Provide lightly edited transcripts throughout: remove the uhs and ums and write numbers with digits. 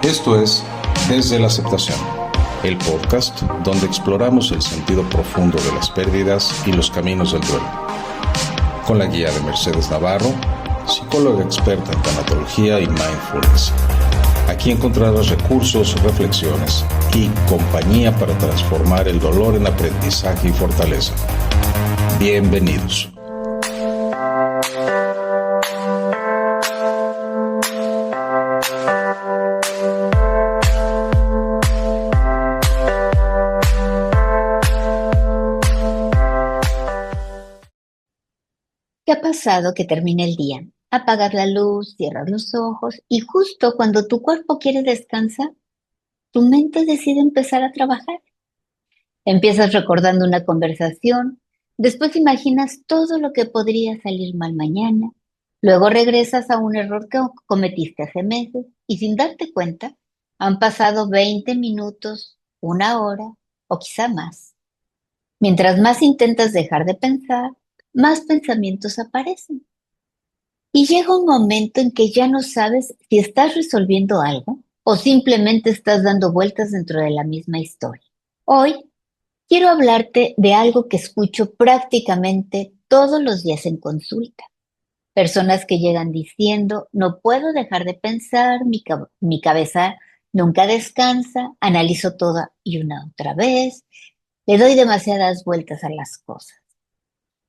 Esto es Desde la Aceptación, el podcast donde exploramos el sentido profundo de las pérdidas y los caminos del duelo. Con la guía de Mercedes Navarro, psicóloga experta en tanatología y mindfulness. Aquí encontrarás recursos, reflexiones y compañía para transformar el dolor en aprendizaje y fortaleza. Bienvenidos. ¿Qué ha pasado que termina el día? Apagas la luz, cierras los ojos y justo cuando tu cuerpo quiere descansar, tu mente decide empezar a trabajar. Empiezas recordando una conversación, después imaginas todo lo que podría salir mal mañana, luego regresas a un error que cometiste hace meses y sin darte cuenta han pasado 20 minutos, una hora o quizá más. Mientras más intentas dejar de pensar, más pensamientos aparecen. Y llega un momento en que ya no sabes si estás resolviendo algo o simplemente estás dando vueltas dentro de la misma historia. Hoy quiero hablarte de algo que escucho prácticamente todos los días en consulta. Personas que llegan diciendo, no puedo dejar de pensar, mi cabeza nunca descansa, analizo toda y una otra vez, le doy demasiadas vueltas a las cosas.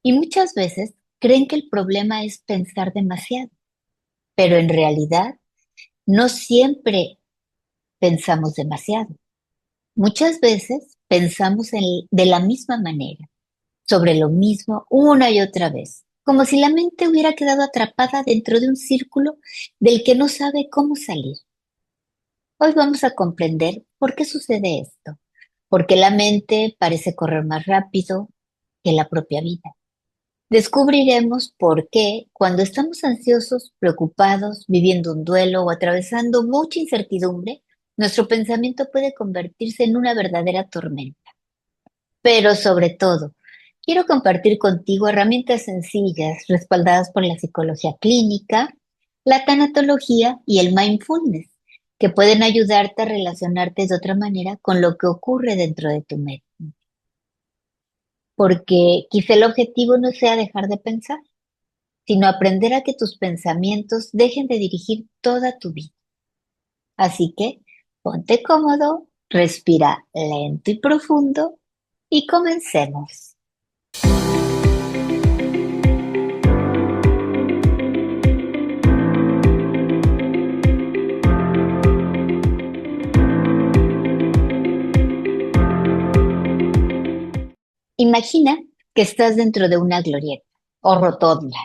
Y muchas veces creen que el problema es pensar demasiado, pero en realidad no siempre pensamos demasiado. Muchas veces pensamos de la misma manera, sobre lo mismo una y otra vez, como si la mente hubiera quedado atrapada dentro de un círculo del que no sabe cómo salir. Hoy vamos a comprender por qué sucede esto, porque la mente parece correr más rápido que la propia vida. Descubriremos por qué, cuando estamos ansiosos, preocupados, viviendo un duelo o atravesando mucha incertidumbre, nuestro pensamiento puede convertirse en una verdadera tormenta. Pero sobre todo, quiero compartir contigo herramientas sencillas respaldadas por la psicología clínica, la tanatología y el mindfulness, que pueden ayudarte a relacionarte de otra manera con lo que ocurre dentro de tu mente. Porque quizá el objetivo no sea dejar de pensar, sino aprender a que tus pensamientos dejen de dirigir toda tu vida. Así que ponte cómodo, respira lento y profundo y comencemos. Imagina que estás dentro de una glorieta o rotonda.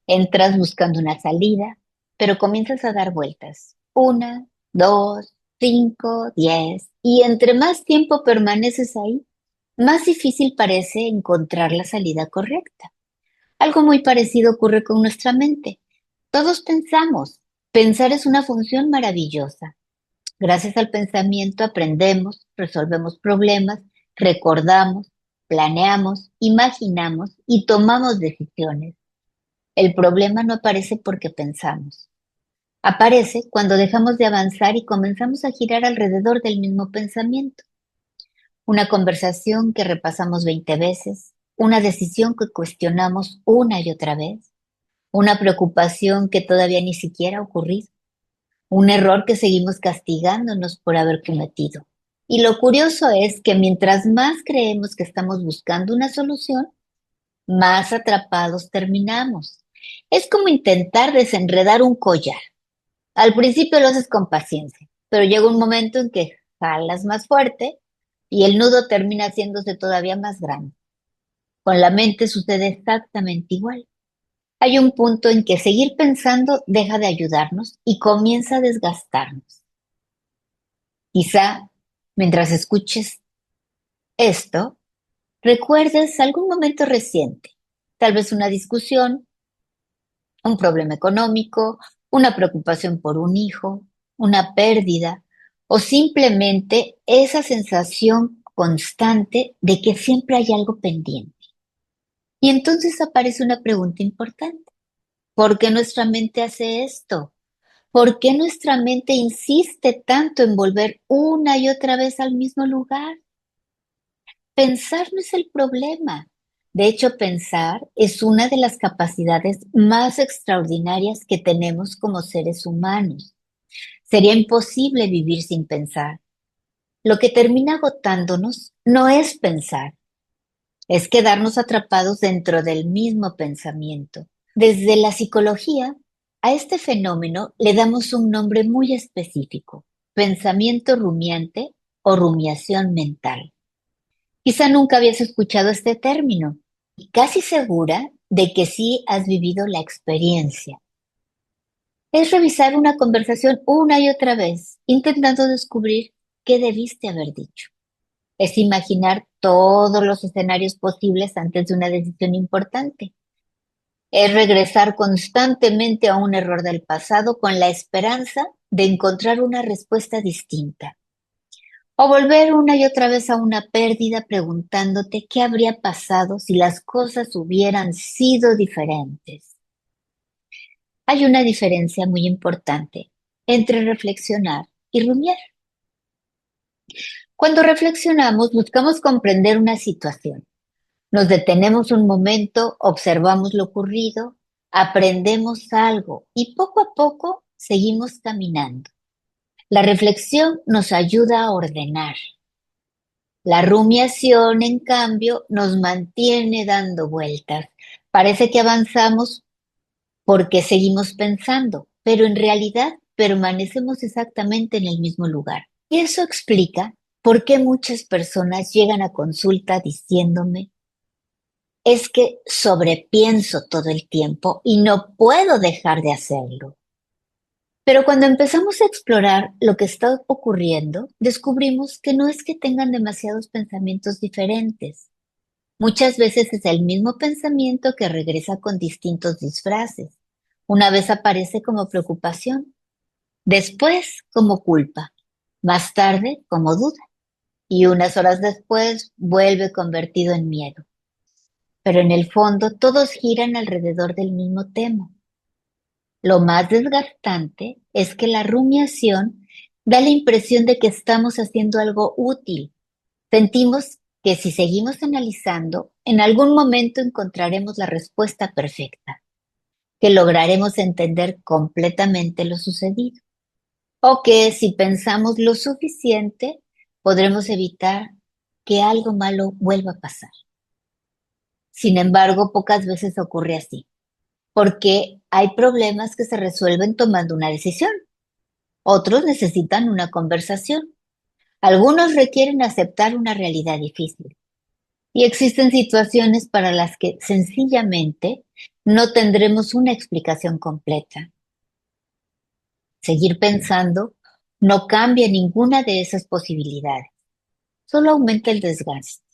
Entras buscando una salida, pero comienzas a dar vueltas. 1, 2, 5, 10. Y entre más tiempo permaneces ahí, más difícil parece encontrar la salida correcta. Algo muy parecido ocurre con nuestra mente. Todos pensamos. Pensar es una función maravillosa. Gracias al pensamiento aprendemos, resolvemos problemas, recordamos, planeamos, imaginamos y tomamos decisiones. El problema no aparece porque pensamos. Aparece cuando dejamos de avanzar y comenzamos a girar alrededor del mismo pensamiento. Una conversación que repasamos 20 veces, una decisión que cuestionamos una y otra vez, una preocupación que todavía ni siquiera ha ocurrido, un error que seguimos castigándonos por haber cometido. Y lo curioso es que mientras más creemos que estamos buscando una solución, más atrapados terminamos. Es como intentar desenredar un collar. Al principio lo haces con paciencia, pero llega un momento en que jalas más fuerte y el nudo termina haciéndose todavía más grande. Con la mente sucede exactamente igual. Hay un punto en que seguir pensando deja de ayudarnos y comienza a desgastarnos. Quizá, mientras escuches esto, recuerdes algún momento reciente, tal vez una discusión, un problema económico, una preocupación por un hijo, una pérdida o simplemente esa sensación constante de que siempre hay algo pendiente. Y entonces aparece una pregunta importante. ¿Por qué nuestra mente hace esto? ¿Por qué nuestra mente insiste tanto en volver una y otra vez al mismo lugar? Pensar no es el problema. De hecho, pensar es una de las capacidades más extraordinarias que tenemos como seres humanos. Sería imposible vivir sin pensar. Lo que termina agotándonos no es pensar, es quedarnos atrapados dentro del mismo pensamiento. Desde la psicología, a este fenómeno le damos un nombre muy específico: pensamiento rumiante o rumiación mental. Quizá nunca habías escuchado este término y casi segura de que sí has vivido la experiencia. Es revisar una conversación una y otra vez, intentando descubrir qué debiste haber dicho. Es imaginar todos los escenarios posibles antes de una decisión importante. Es regresar constantemente a un error del pasado con la esperanza de encontrar una respuesta distinta. O volver una y otra vez a una pérdida preguntándote qué habría pasado si las cosas hubieran sido diferentes. Hay una diferencia muy importante entre reflexionar y rumiar. Cuando reflexionamos, buscamos comprender una situación. Nos detenemos un momento, observamos lo ocurrido, aprendemos algo y poco a poco seguimos caminando. La reflexión nos ayuda a ordenar. La rumiación, en cambio, nos mantiene dando vueltas. Parece que avanzamos porque seguimos pensando, pero en realidad permanecemos exactamente en el mismo lugar. Y eso explica por qué muchas personas llegan a consulta diciéndome: es que sobrepienso todo el tiempo y no puedo dejar de hacerlo. Pero cuando empezamos a explorar lo que está ocurriendo, descubrimos que no es que tengan demasiados pensamientos diferentes. Muchas veces es el mismo pensamiento que regresa con distintos disfraces. Una vez aparece como preocupación, después como culpa, más tarde como duda y unas horas después vuelve convertido en miedo. Pero en el fondo todos giran alrededor del mismo tema. Lo más desgastante es que la rumiación da la impresión de que estamos haciendo algo útil. Sentimos que si seguimos analizando, en algún momento encontraremos la respuesta perfecta, que lograremos entender completamente lo sucedido, o que si pensamos lo suficiente, podremos evitar que algo malo vuelva a pasar. Sin embargo, pocas veces ocurre así, porque hay problemas que se resuelven tomando una decisión. Otros necesitan una conversación. Algunos requieren aceptar una realidad difícil. Y existen situaciones para las que sencillamente no tendremos una explicación completa. Seguir pensando no cambia ninguna de esas posibilidades, solo aumenta el desgaste.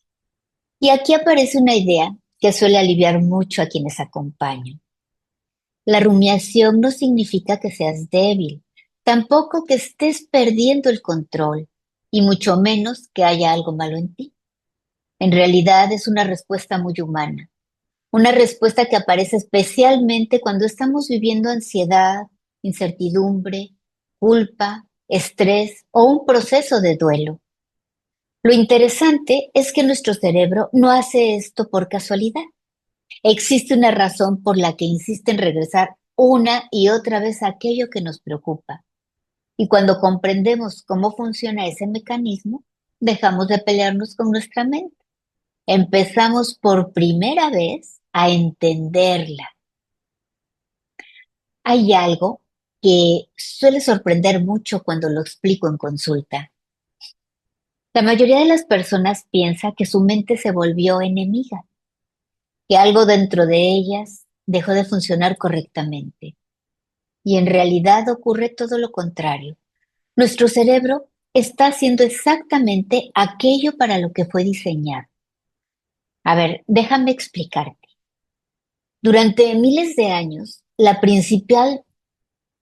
Y aquí aparece una idea que suele aliviar mucho a quienes acompañan. La rumiación no significa que seas débil, tampoco que estés perdiendo el control, y mucho menos que haya algo malo en ti. En realidad es una respuesta muy humana, una respuesta que aparece especialmente cuando estamos viviendo ansiedad, incertidumbre, culpa, estrés o un proceso de duelo. Lo interesante es que nuestro cerebro no hace esto por casualidad. Existe una razón por la que insiste en regresar una y otra vez a aquello que nos preocupa. Y cuando comprendemos cómo funciona ese mecanismo, dejamos de pelearnos con nuestra mente. Empezamos por primera vez a entenderla. Hay algo que suele sorprender mucho cuando lo explico en consulta. La mayoría de las personas piensa que su mente se volvió enemiga, que algo dentro de ellas dejó de funcionar correctamente. Y en realidad ocurre todo lo contrario. Nuestro cerebro está haciendo exactamente aquello para lo que fue diseñado. A ver, déjame explicarte. Durante miles de años, la principal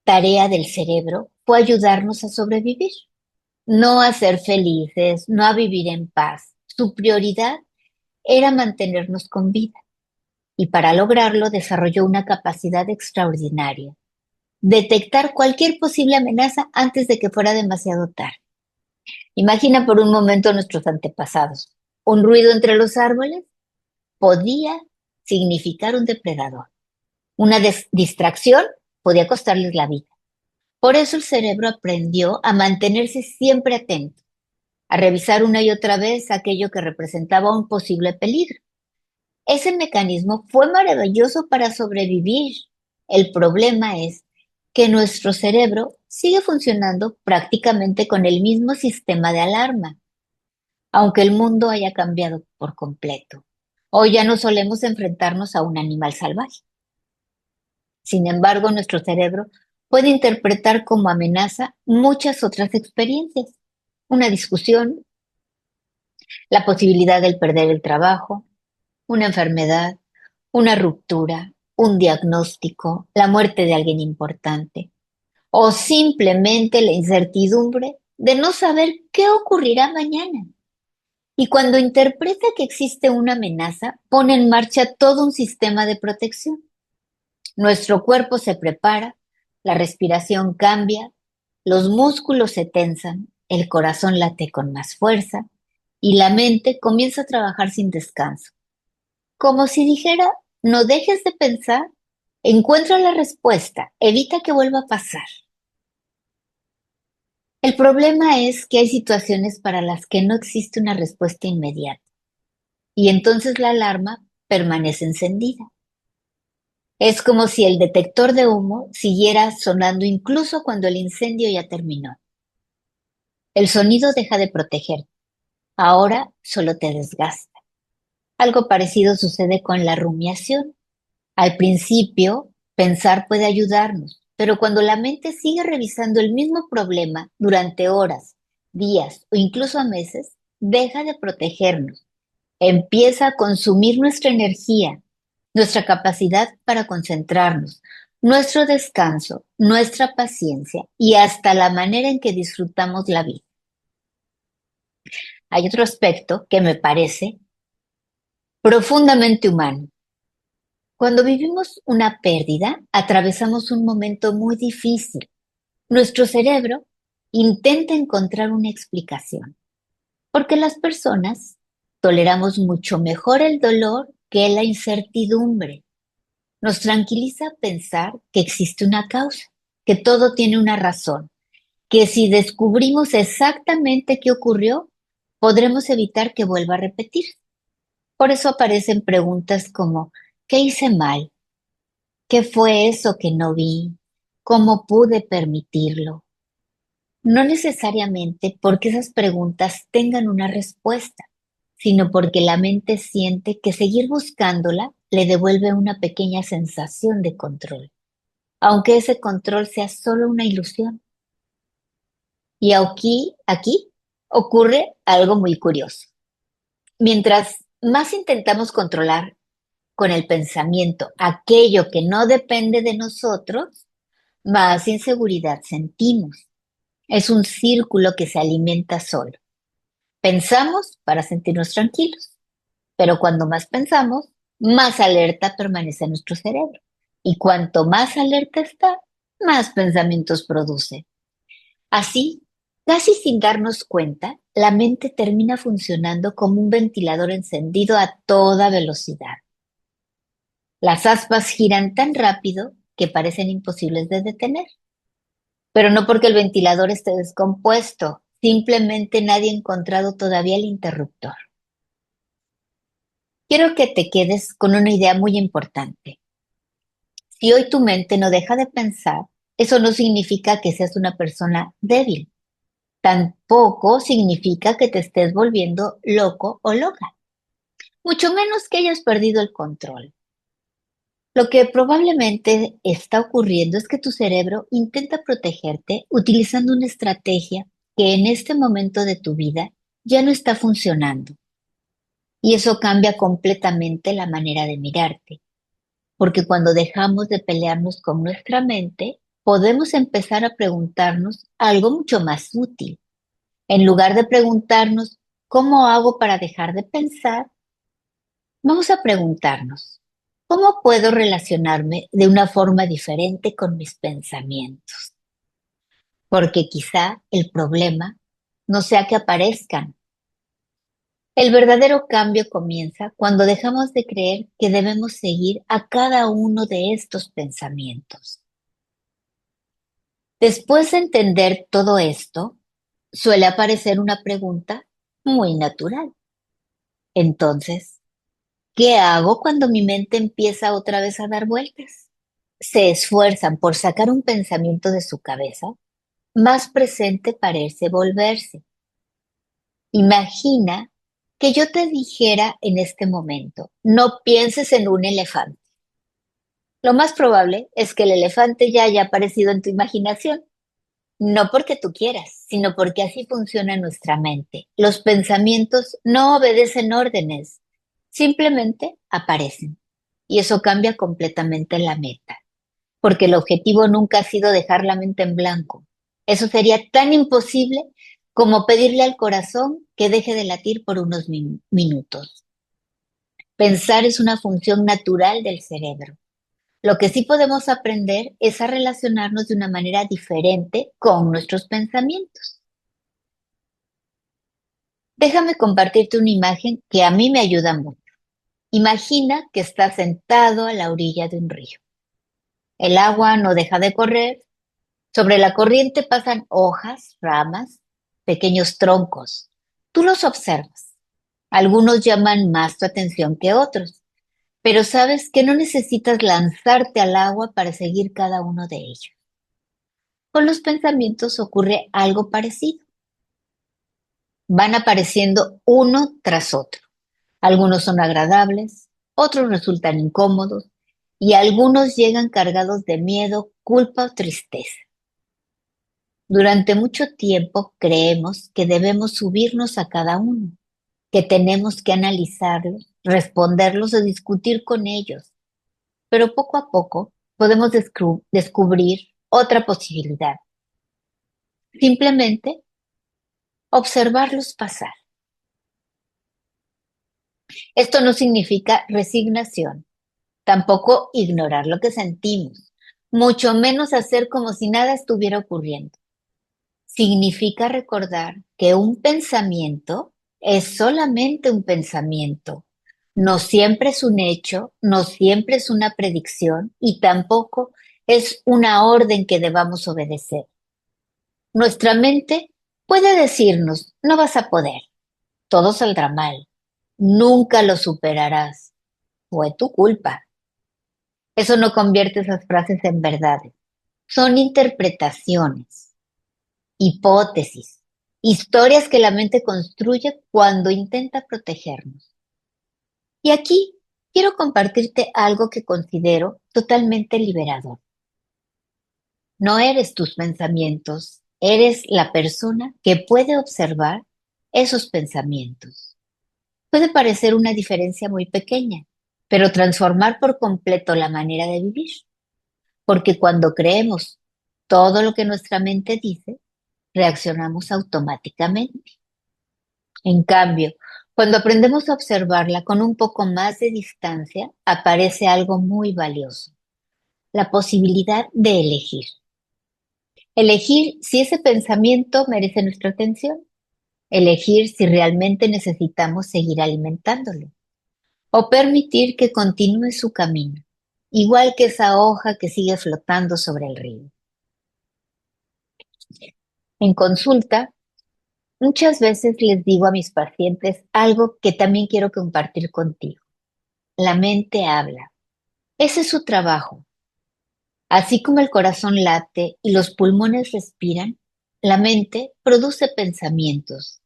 tarea del cerebro fue ayudarnos a sobrevivir, no a ser felices, no a vivir en paz. Su prioridad era mantenernos con vida y para lograrlo desarrolló una capacidad extraordinaria. detectar cualquier posible amenaza antes de que fuera demasiado tarde. Imagina por un momento a nuestros antepasados. Un ruido entre los árboles podía significar un depredador. Una distracción podía costarles la vida. Por eso el cerebro aprendió a mantenerse siempre atento, a revisar una y otra vez aquello que representaba un posible peligro. Ese mecanismo fue maravilloso para sobrevivir. El problema es que nuestro cerebro sigue funcionando prácticamente con el mismo sistema de alarma, aunque el mundo haya cambiado por completo. Hoy ya no solemos enfrentarnos a un animal salvaje. Sin embargo, nuestro cerebro puede interpretar como amenaza muchas otras experiencias. Una discusión, la posibilidad de perder el trabajo, una enfermedad, una ruptura, un diagnóstico, la muerte de alguien importante o simplemente la incertidumbre de no saber qué ocurrirá mañana. Y cuando interpreta que existe una amenaza, pone en marcha todo un sistema de protección. Nuestro cuerpo se prepara, la respiración cambia, los músculos se tensan, el corazón late con más fuerza y la mente comienza a trabajar sin descanso. Como si dijera, no dejes de pensar, encuentra la respuesta, evita que vuelva a pasar. El problema es que hay situaciones para las que no existe una respuesta inmediata y entonces la alarma permanece encendida. Es como si el detector de humo siguiera sonando incluso cuando el incendio ya terminó. El sonido deja de proteger, ahora solo te desgasta. Algo parecido sucede con la rumiación. Al principio, pensar puede ayudarnos, pero cuando la mente sigue revisando el mismo problema durante horas, días o incluso meses, deja de protegernos. Empieza a consumir nuestra energía, nuestra capacidad para concentrarnos, nuestro descanso, nuestra paciencia y hasta la manera en que disfrutamos la vida. Hay otro aspecto que me parece profundamente humano. Cuando vivimos una pérdida, atravesamos un momento muy difícil. Nuestro cerebro intenta encontrar una explicación, porque las personas toleramos mucho mejor el dolor que la incertidumbre. Nos tranquiliza pensar que existe una causa, que todo tiene una razón, que si descubrimos exactamente qué ocurrió, podremos evitar que vuelva a repetirse. Por eso aparecen preguntas como, ¿qué hice mal? ¿Qué fue eso que no vi? ¿Cómo pude permitirlo? No necesariamente porque esas preguntas tengan una respuesta, sino porque la mente siente que seguir buscándola le devuelve una pequeña sensación de control, aunque ese control sea solo una ilusión. Y aquí ocurre algo muy curioso. Mientras más intentamos controlar con el pensamiento aquello que no depende de nosotros, más inseguridad sentimos. Es un círculo que se alimenta solo. Pensamos para sentirnos tranquilos, pero cuando más pensamos, más alerta permanece nuestro cerebro. Y cuanto más alerta está, más pensamientos produce. Así, casi sin darnos cuenta, la mente termina funcionando como un ventilador encendido a toda velocidad. Las aspas giran tan rápido que parecen imposibles de detener. Pero no porque el ventilador esté descompuesto, simplemente nadie ha encontrado todavía el interruptor. Quiero que te quedes con una idea muy importante. Si hoy tu mente no deja de pensar, eso no significa que seas una persona débil. Tampoco significa que te estés volviendo loco o loca. Mucho menos que hayas perdido el control. Lo que probablemente está ocurriendo es que tu cerebro intenta protegerte utilizando una estrategia que en este momento de tu vida ya no está funcionando. Y eso cambia completamente la manera de mirarte, porque cuando dejamos de pelearnos con nuestra mente, podemos empezar a preguntarnos algo mucho más útil. En lugar de preguntarnos, ¿cómo hago para dejar de pensar? Vamos a preguntarnos, ¿Cómo puedo relacionarme de una forma diferente con mis pensamientos? Porque quizá el problema no sea que aparezcan. El verdadero cambio comienza cuando dejamos de creer que debemos seguir a cada uno de estos pensamientos. Después de entender todo esto, suele aparecer una pregunta muy natural. Entonces, ¿qué hago cuando mi mente empieza otra vez a dar vueltas? Se esfuerzan por sacar un pensamiento de su cabeza, más presente parece volverse. Imagina que yo te dijera en este momento, no pienses en un elefante. Lo más probable es que el elefante ya haya aparecido en tu imaginación, no porque tú quieras, sino porque así funciona nuestra mente. Los pensamientos no obedecen órdenes, simplemente aparecen. Y eso cambia completamente la meta, porque el objetivo nunca ha sido dejar la mente en blanco. Eso sería tan imposible como pedirle al corazón que deje de latir por unos minutos. Pensar es una función natural del cerebro. Lo que sí podemos aprender es a relacionarnos de una manera diferente con nuestros pensamientos. Déjame compartirte una imagen que a mí me ayuda mucho. Imagina que estás sentado a la orilla de un río. El agua no deja de correr. Sobre la corriente pasan hojas, ramas, pequeños troncos. Tú los observas. Algunos llaman más tu atención que otros, pero sabes que no necesitas lanzarte al agua para seguir cada uno de ellos. Con los pensamientos ocurre algo parecido. Van apareciendo uno tras otro. Algunos son agradables, otros resultan incómodos y algunos llegan cargados de miedo, culpa o tristeza. Durante mucho tiempo creemos que debemos subirnos a cada uno, que tenemos que analizarlos, responderlos o discutir con ellos, pero poco a poco podemos descubrir otra posibilidad. Simplemente observarlos pasar. Esto no significa resignación, tampoco ignorar lo que sentimos, mucho menos hacer como si nada estuviera ocurriendo. Significa recordar que un pensamiento es solamente un pensamiento. No siempre es un hecho, no siempre es una predicción y tampoco es una orden que debamos obedecer. Nuestra mente puede decirnos, no vas a poder, todo saldrá mal, nunca lo superarás, fue tu culpa. Eso no convierte esas frases en verdades. Son interpretaciones, hipótesis, historias que la mente construye cuando intenta protegernos. Y aquí quiero compartirte algo que considero totalmente liberador. No eres tus pensamientos, eres la persona que puede observar esos pensamientos. Puede parecer una diferencia muy pequeña, pero transformar por completo la manera de vivir. Porque cuando creemos todo lo que nuestra mente dice, reaccionamos automáticamente. En cambio, cuando aprendemos a observarla con un poco más de distancia, aparece algo muy valioso, la posibilidad de elegir. Elegir si ese pensamiento merece nuestra atención, elegir si realmente necesitamos seguir alimentándolo o permitir que continúe su camino, igual que esa hoja que sigue flotando sobre el río. En consulta, muchas veces les digo a mis pacientes algo que también quiero compartir contigo. La mente habla. Ese es su trabajo. Así como el corazón late y los pulmones respiran, la mente produce pensamientos.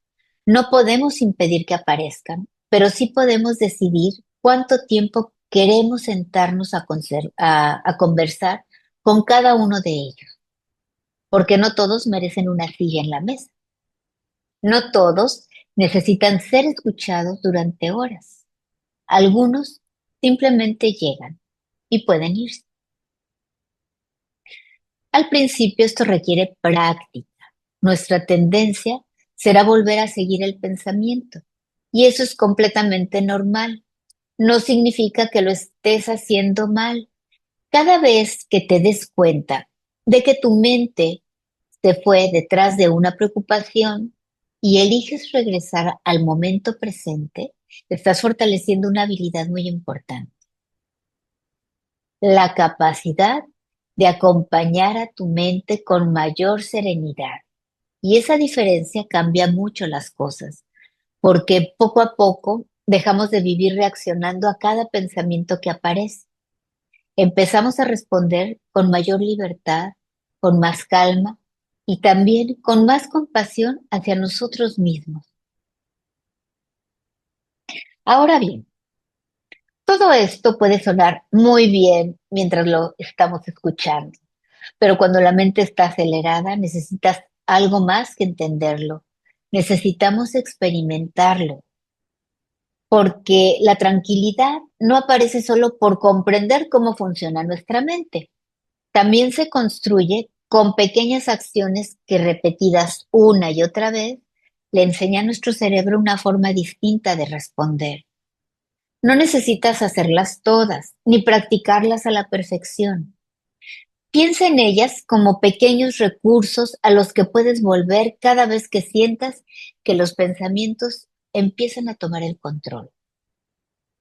No podemos impedir que aparezcan, pero sí podemos decidir cuánto tiempo queremos sentarnos a conversar con cada uno de ellos, porque no todos merecen una silla en la mesa. No todos necesitan ser escuchados durante horas. Algunos simplemente llegan y pueden irse. Al principio esto requiere práctica. Nuestra tendencia será volver a seguir el pensamiento y eso es completamente normal. no significa que lo estés haciendo mal. Cada vez que te des cuenta de que tu mente se fue detrás de una preocupación y eliges regresar al momento presente, estás fortaleciendo una habilidad muy importante: la capacidad de acompañar a tu mente con mayor serenidad. Y esa diferencia cambia mucho las cosas, porque poco a poco dejamos de vivir reaccionando a cada pensamiento que aparece. Empezamos a responder con mayor libertad, con más calma y también con más compasión hacia nosotros mismos. Ahora bien, todo esto puede sonar muy bien mientras lo estamos escuchando, pero cuando la mente está acelerada necesitas algo más que entenderlo. Necesitamos experimentarlo, porque la tranquilidad no aparece solo por comprender cómo funciona nuestra mente. También se construye con pequeñas acciones que, repetidas una y otra vez, le enseñan a nuestro cerebro una forma distinta de responder. No necesitas hacerlas todas, ni practicarlas a la perfección. Piensa en ellas como pequeños recursos a los que puedes volver cada vez que sientas que los pensamientos empiezan a tomar el control.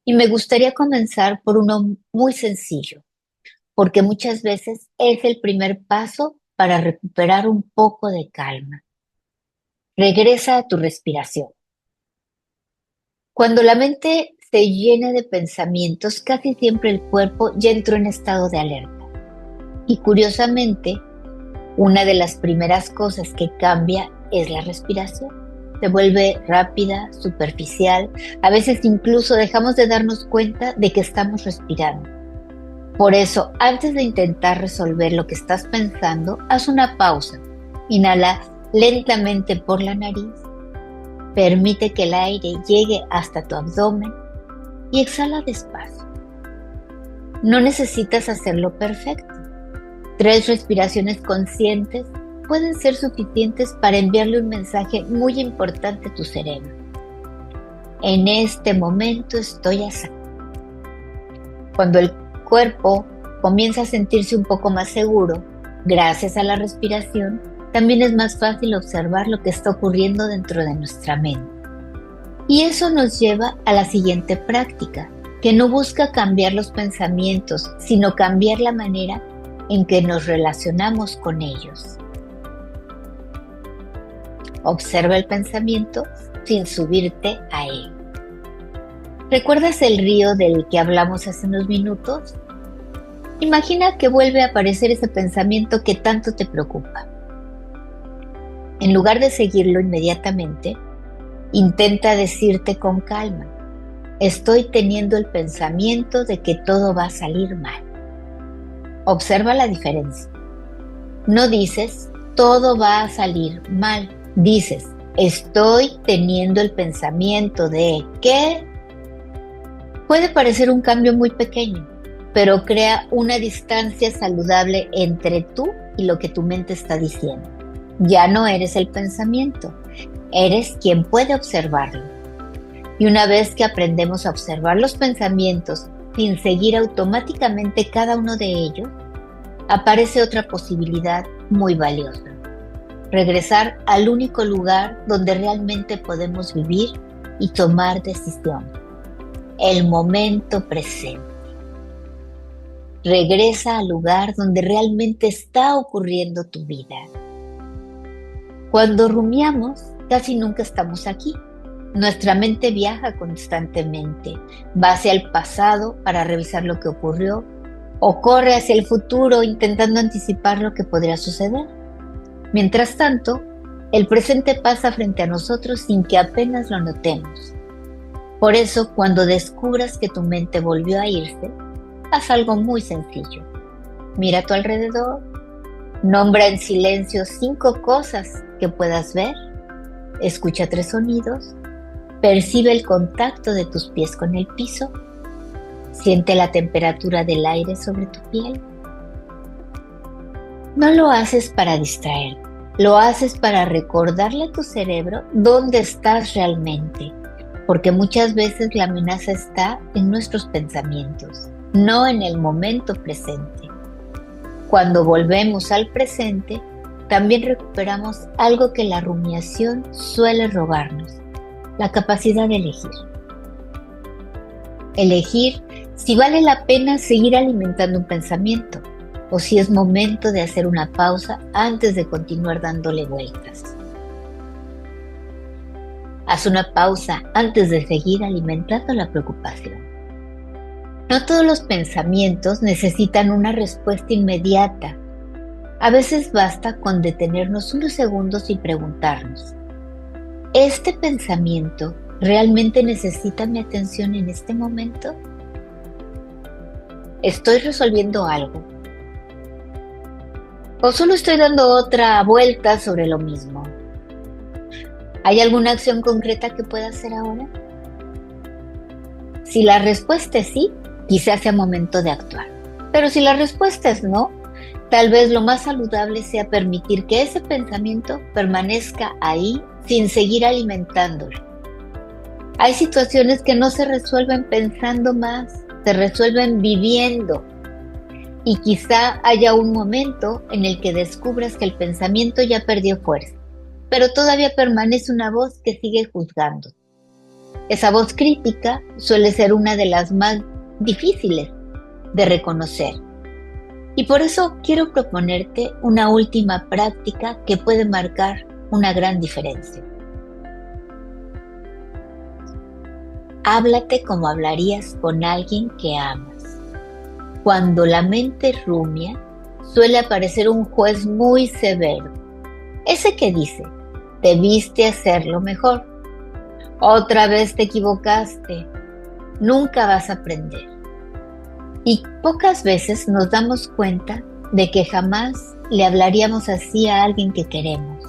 Y me gustaría comenzar por uno muy sencillo, porque muchas veces es el primer paso para recuperar un poco de calma. Regresa a tu respiración. Cuando la mente se llena de pensamientos, casi siempre el cuerpo ya entró en estado de alerta. Y curiosamente, una de las primeras cosas que cambia es la respiración. Se vuelve rápida, superficial, a veces incluso dejamos de darnos cuenta de que estamos respirando. Por eso, antes de intentar resolver lo que estás pensando, haz una pausa. Inhala lentamente por la nariz. Permite que el aire llegue hasta tu abdomen y exhala despacio. No necesitas hacerlo perfecto. 3 respiraciones conscientes pueden ser suficientes para enviarle un mensaje muy importante a tu cerebro. En este momento estoy a salvo. Cuando el cuerpo comienza a sentirse un poco más seguro, gracias a la respiración, también es más fácil observar lo que está ocurriendo dentro de nuestra mente. Y eso nos lleva a la siguiente práctica, que no busca cambiar los pensamientos, sino cambiar la manera en que nos relacionamos con ellos. Observa el pensamiento sin subirte a él. ¿Recuerdas el río del que hablamos hace unos minutos? Imagina que vuelve a aparecer ese pensamiento que tanto te preocupa. En lugar de seguirlo inmediatamente, intenta decirte con calma: estoy teniendo el pensamiento de que todo va a salir mal. Observa la diferencia. No dices todo va a salir mal, dices estoy teniendo el pensamiento de que... Puede parecer un cambio muy pequeño, pero crea una distancia saludable entre tú y lo que tu mente está diciendo. Ya no eres el pensamiento, eres quien puede observarlo. Y una vez que aprendemos a observar los pensamientos sin seguir automáticamente cada uno de ellos, aparece otra posibilidad muy valiosa: regresar al único lugar donde realmente podemos vivir y tomar decisiones: el momento presente. Regresa al lugar donde realmente está ocurriendo tu vida. Cuando rumiamos, casi nunca estamos aquí. Nuestra mente viaja constantemente, va hacia el pasado para revisar lo que ocurrió, o corre hacia el futuro intentando anticipar lo que podría suceder. Mientras tanto, el presente pasa frente a nosotros sin que apenas lo notemos. Por eso, cuando descubras que tu mente volvió a irse, haz algo muy sencillo. Mira a tu alrededor, nombra en silencio 5 cosas que puedas ver, escucha 3 sonidos, percibe el contacto de tus pies con el piso, siente la temperatura del aire sobre tu piel. No lo haces para distraer, lo haces para recordarle a tu cerebro dónde estás realmente. porque muchas veces la amenaza está en nuestros pensamientos, no en el momento presente. Cuando volvemos al presente, también recuperamos algo que la rumiación suele robarnos, la capacidad de elegir. Elegir si vale la pena seguir alimentando un pensamiento o si es momento de hacer una pausa antes de continuar dándole vueltas. Haz una pausa antes de seguir alimentando la preocupación. No todos los pensamientos necesitan una respuesta inmediata. A veces basta con detenernos unos segundos y preguntarnos: ¿este pensamiento realmente necesita mi atención en este momento? ¿Estoy resolviendo algo? ¿O solo estoy dando otra vuelta sobre lo mismo? ¿Hay alguna acción concreta que pueda hacer ahora? Si la respuesta es sí, quizás sea momento de actuar. Pero si la respuesta es no, tal vez lo más saludable sea permitir que ese pensamiento permanezca ahí sin seguir alimentándolo. Hay situaciones que no se resuelven pensando más, se resuelven viviendo. Y quizá haya un momento en el que descubras que el pensamiento ya perdió fuerza, pero todavía permanece una voz que sigue juzgando. Esa voz crítica suele ser una de las más difíciles de reconocer. Y por eso quiero proponerte una última práctica que puede marcar una gran diferencia. Háblate como hablarías con alguien que amas. Cuando la mente rumia, suele aparecer un juez muy severo. Ese que dice: debiste hacerlo mejor. Otra vez te equivocaste. Nunca vas a aprender. Y pocas veces nos damos cuenta de que jamás le hablaríamos así a alguien que queremos.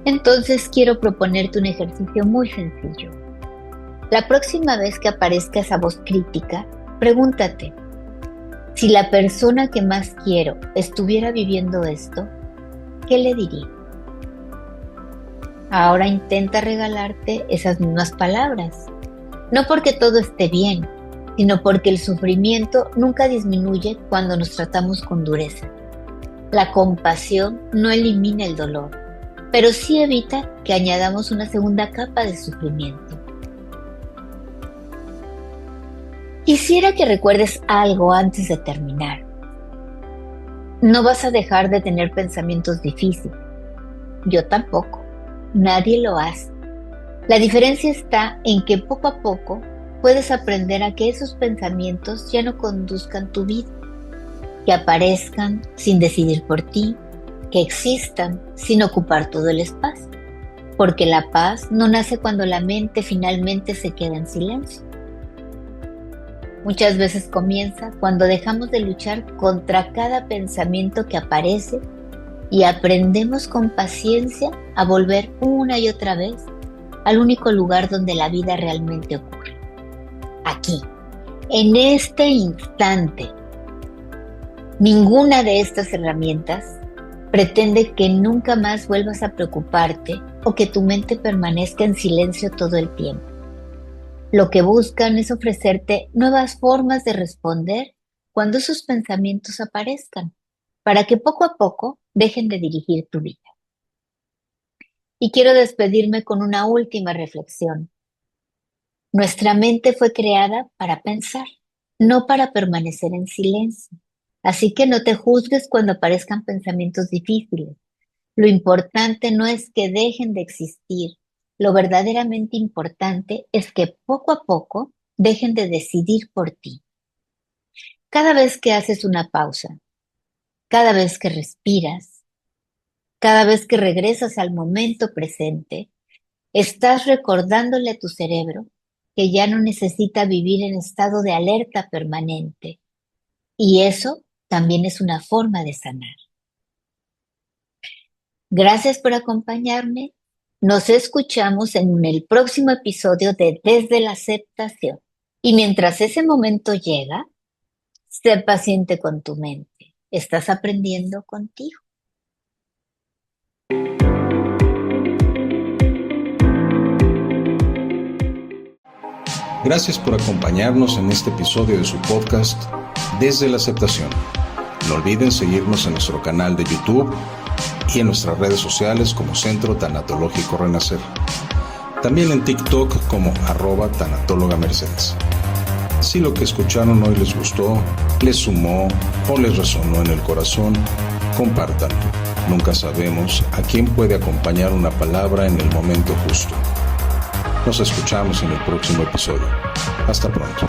Entonces quiero proponerte un ejercicio muy sencillo. La próxima vez que aparezca esa voz crítica, pregúntate: si la persona que más quiero estuviera viviendo esto, ¿qué le diría? Ahora intenta regalarte esas mismas palabras. No porque todo esté bien, sino porque el sufrimiento nunca disminuye cuando nos tratamos con dureza. La compasión no elimina el dolor, pero sí evita que añadamos una segunda capa de sufrimiento. Quisiera que recuerdes algo antes de terminar. No vas a dejar de tener pensamientos difíciles. Yo tampoco. Nadie lo hace. La diferencia está en que poco a poco puedes aprender a que esos pensamientos ya no conduzcan tu vida, que aparezcan sin decidir por ti, que existan sin ocupar todo el espacio, porque la paz no nace cuando la mente finalmente se queda en silencio. Muchas veces comienza cuando dejamos de luchar contra cada pensamiento que aparece y aprendemos con paciencia a volver una y otra vez al único lugar donde la vida realmente ocurre. Aquí, en este instante. Ninguna de estas herramientas pretende que nunca más vuelvas a preocuparte o que tu mente permanezca en silencio todo el tiempo. Lo que buscan es ofrecerte nuevas formas de responder cuando esos pensamientos aparezcan, para que poco a poco dejen de dirigir tu vida. Y quiero despedirme con una última reflexión. Nuestra mente fue creada para pensar, no para permanecer en silencio. Así que no te juzgues cuando aparezcan pensamientos difíciles. Lo importante no es que dejen de existir. Lo verdaderamente importante es que poco a poco dejen de decidir por ti. Cada vez que haces una pausa, cada vez que respiras, cada vez que regresas al momento presente, estás recordándole a tu cerebro que ya no necesita vivir en estado de alerta permanente. Y eso también es una forma de sanar. Gracias por acompañarme. Nos escuchamos en el próximo episodio de Desde la Aceptación. Y mientras ese momento llega, sé paciente con tu mente. Estás aprendiendo contigo. Gracias por acompañarnos en este episodio de su podcast Desde la Aceptación. No olviden seguirnos en nuestro canal de YouTube y en nuestras redes sociales como Centro Tanatológico Renacer. También en TikTok como @tanatólogamercedes. Si lo que escucharon hoy les gustó, les sumó o les resonó en el corazón, compártanlo. Nunca sabemos a quién puede acompañar una palabra en el momento justo. Nos escuchamos en el próximo episodio. Hasta pronto.